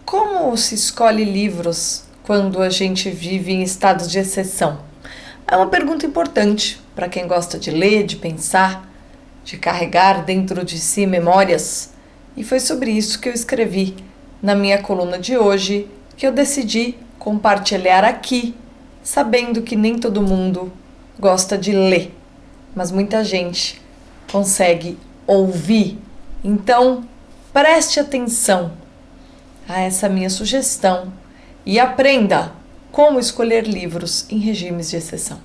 Como se escolhe livros quando a gente vive em estados de exceção? É uma pergunta importante para quem gosta de ler, de pensar, de carregar dentro de si memórias. E foi sobre isso que eu escrevi na minha coluna de hoje, que eu decidi compartilhar aqui, sabendo que nem todo mundo gosta de ler, mas muita gente consegue ouvir. Então, preste atenção a essa minha sugestão e aprenda como escolher livros em regimes de exceção.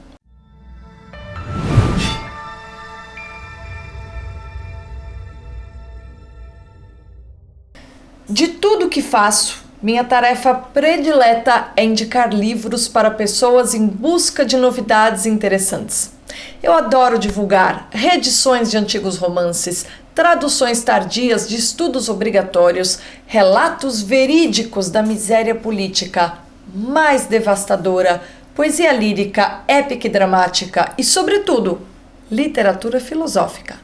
De tudo que faço, minha tarefa predileta é indicar livros para pessoas em busca de novidades interessantes. Eu adoro divulgar reedições de antigos romances, traduções tardias de estudos obrigatórios, relatos verídicos da miséria política mais devastadora, poesia lírica, épica e dramática e, sobretudo, literatura filosófica.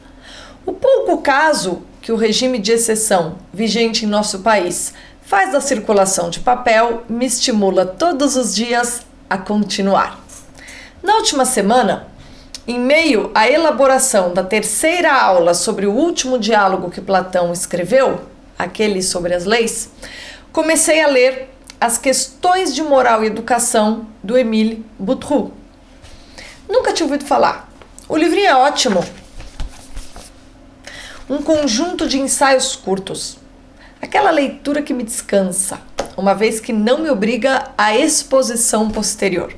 O pouco caso que o regime de exceção vigente em nosso país faz da circulação de papel me estimula todos os dias a continuar. Na última semana, em meio à elaboração da terceira aula sobre o último diálogo que Platão escreveu, aquele sobre as leis, comecei a ler As Questões de Moral e Educação, do Émile Boutroux. Nunca tinha ouvido falar. O livrinho é ótimo. Um conjunto de ensaios curtos. Aquela leitura que me descansa, uma vez que não me obriga à exposição posterior.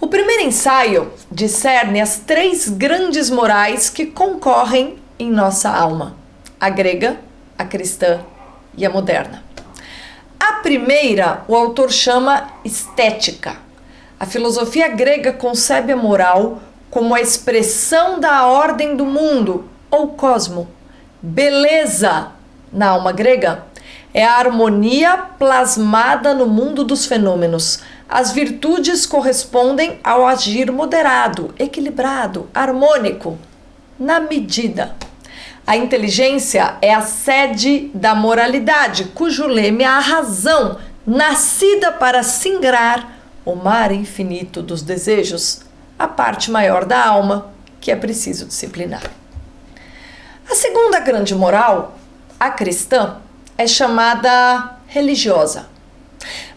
O primeiro ensaio discerne as três grandes morais que concorrem em nossa alma: a grega, a cristã e a moderna. A primeira, o autor chama estética. A filosofia grega concebe a moral como a expressão da ordem do mundo, ou cosmo. Beleza, na alma grega, é a harmonia plasmada no mundo dos fenômenos. As virtudes correspondem ao agir moderado, equilibrado, harmônico, na medida. A inteligência é a sede da moralidade, cujo leme é a razão, nascida para singrar o mar infinito dos desejos, a parte maior da alma, que é preciso disciplinar. A segunda grande moral, a cristã, é chamada religiosa.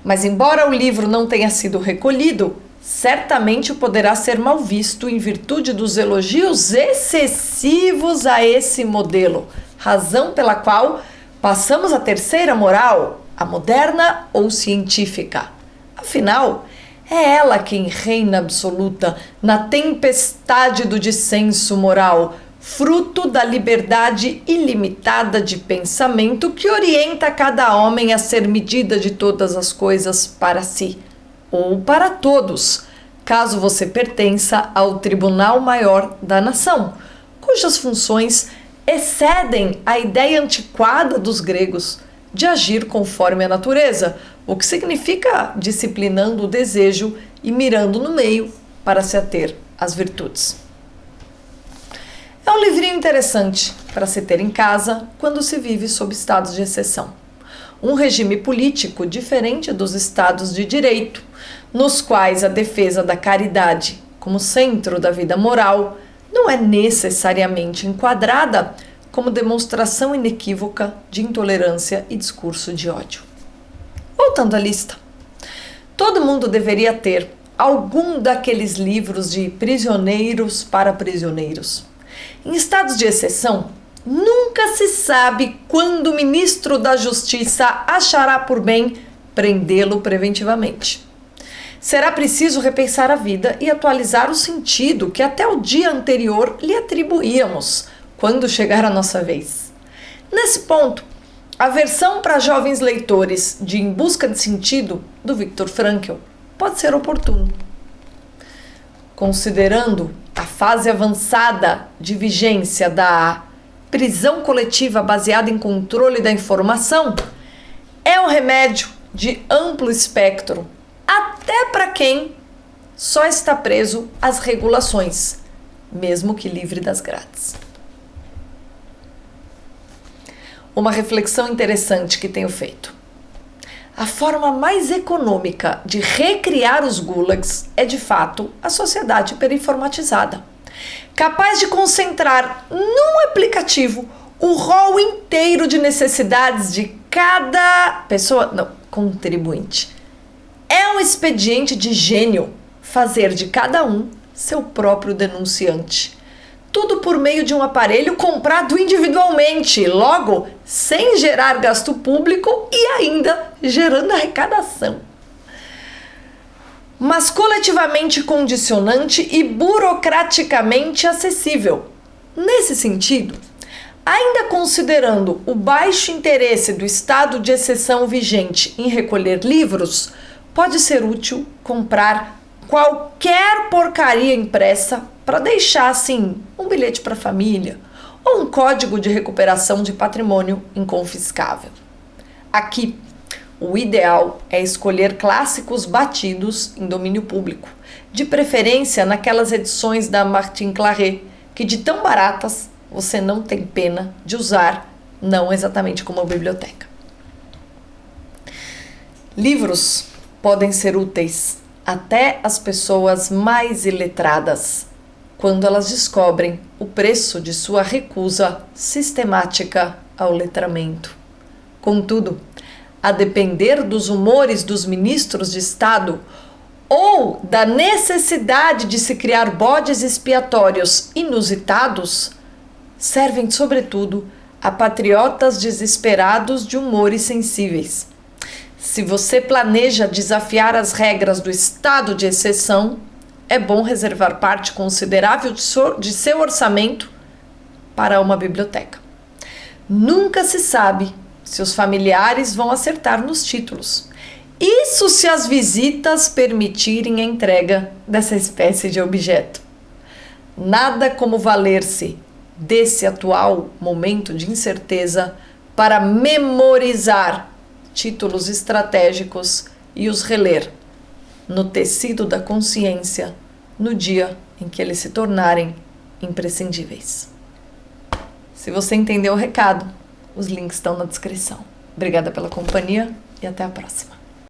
Mas embora o livro não tenha sido recolhido, certamente poderá ser mal visto em virtude dos elogios excessivos a esse modelo, razão pela qual passamos à terceira moral, a moderna ou científica. Afinal, é ela quem reina absoluta na tempestade do dissenso moral, fruto da liberdade ilimitada de pensamento que orienta cada homem a ser medida de todas as coisas para si, ou para todos, caso você pertença ao Tribunal Maior da Nação, cujas funções excedem a ideia antiquada dos gregos de agir conforme a natureza, o que significa disciplinando o desejo e mirando no meio para se ater às virtudes. É um livrinho interessante para se ter em casa quando se vive sob estados de exceção. Um regime político diferente dos estados de direito, nos quais a defesa da caridade como centro da vida moral não é necessariamente enquadrada como demonstração inequívoca de intolerância e discurso de ódio. Voltando à lista, todo mundo deveria ter algum daqueles livros de prisioneiros para prisioneiros. Em estados de exceção, nunca se sabe quando o ministro da Justiça achará por bem prendê-lo preventivamente. Será preciso repensar a vida e atualizar o sentido que até o dia anterior lhe atribuíamos, quando chegar a nossa vez. Nesse ponto, a versão para jovens leitores de Em Busca de Sentido, do Viktor Frankl, pode ser oportuno. Considerando a fase avançada de vigência da prisão coletiva baseada em controle da informação, é um remédio de amplo espectro, até para quem só está preso às regulações, mesmo que livre das grades. Uma reflexão interessante que tenho feito. A forma mais econômica de recriar os gulags é, de fato, a sociedade hiperinformatizada, capaz de concentrar num aplicativo o rol inteiro de necessidades de cada pessoa, não, contribuinte. É um expediente de gênio fazer de cada um seu próprio denunciante. Tudo por meio de um aparelho comprado individualmente, logo, sem gerar gasto público e ainda gerando arrecadação. Mas coletivamente condicionante e burocraticamente acessível. Nesse sentido, ainda considerando o baixo interesse do estado de exceção vigente em recolher livros, pode ser útil comprar qualquer porcaria impressa para deixar, assim, um bilhete para a família ou um código de recuperação de patrimônio inconfiscável. Aqui, o ideal é escolher clássicos batidos em domínio público, de preferência naquelas edições da Martin Claret, que de tão baratas você não tem pena de usar, não exatamente como a biblioteca. Livros podem ser úteis até às pessoas mais iletradas, quando elas descobrem o preço de sua recusa sistemática ao letramento. Contudo, a depender dos humores dos ministros de Estado ou da necessidade de se criar bodes expiatórios inusitados, servem sobretudo a patriotas desesperados de humores sensíveis. Se você planeja desafiar as regras do estado de exceção, é bom reservar parte considerável de seu orçamento para uma biblioteca. Nunca se sabe se os familiares vão acertar nos títulos. Isso se as visitas permitirem a entrega dessa espécie de objeto. Nada como valer-se desse atual momento de incerteza para memorizar títulos estratégicos e os reler no tecido da consciência no dia em que eles se tornarem imprescindíveis. Se você entendeu o recado, os links estão na descrição. Obrigada pela companhia e até a próxima.